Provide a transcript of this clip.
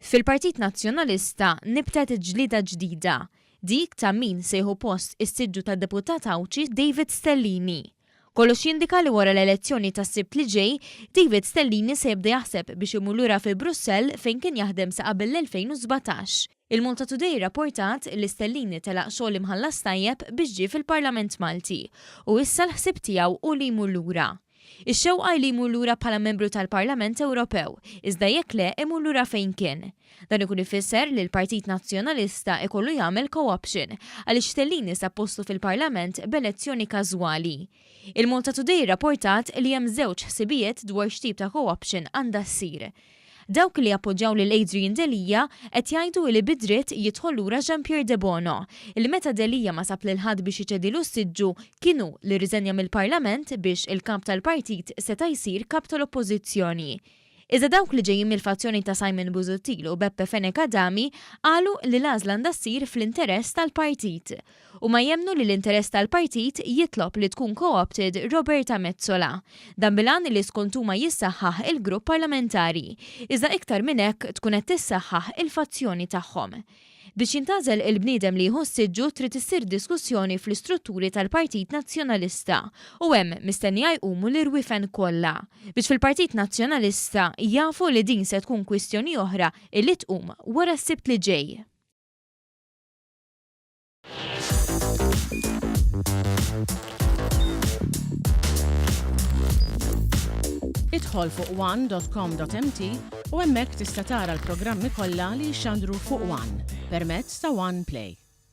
Fil-Partit Nazzjonalista nibtet ġlieda ġdida, dik ta' min sejħu post is-siġġu tad-deputat Awċi David Stellini. Kollox jindika li wara l-elezzjoni tas-Sibt li ġej, David Stellini se jibda jaħseb biex imur lura fi Brussell fejn kien jaħdem sa qabel l-2017. Il-Malta Today rapportat li Stellini telaq xogħol imħallas tajjeb biex ġie fil-Parlament Malti u issa l-ħsieb tiegħu u li jmur lura. Ix-xewqa li jmur lura bħala membru tal-Parlament Ewropew, iżda jekk le imur lura fejn kien. Dan ikun ifisser li l-Partit Nazzjonalista ikollu jagħmel co-option għaliex Stellini sa postu fil-Parlament b'elezzjoni każwali. Il-Malta Today rapportat li hemm żewġ ħsibijiet dwar x'tip ta' co-option għandha ssir. Dawk li appoġġjaw lil Adrian Delija qed jgħidu li bidritt jidħol lura Jean-Pierre De Bono, il meta Delija ma sab lil ħadd biex iċedilu s-siġġu kienu li riżenja mill-Parlament biex il-kap tal-partit seta' jsir kap tal-Oppożizzjoni. Iżda dawk li ġejjin mill-fazzjoni ta' Simon Busuttil u Beppe Fenek Adami qalu li l-għażla għandha ssir fl-interess tal-partit. U ma jemnu li l-interess tal-partit jitlob li tkun co-opted Roberta Mezzola. Dan bilan li skontuma jissaħħaħ il-grupp parlamentari. Iżda iktar minn hekk tkun qed tissaħħaħ il-fazzjoni tagħhom. Biex jintażel il-bniedem li jħossiġġu trid issir diskussjoni fl-istrutturi tal-Partit Nazzjonalista u hemm mistennija jqumu l-irwifen kollha. Biex fil-Partit Nazzjonalista jafu li din se tkun kwistjoni oħra illi tqum wara s-Sibt li ġej. Idħol fuq one.com.mt u hemmhekk tista' tara l-programmi kollha li jxandru fuq One permezz ta' One Play.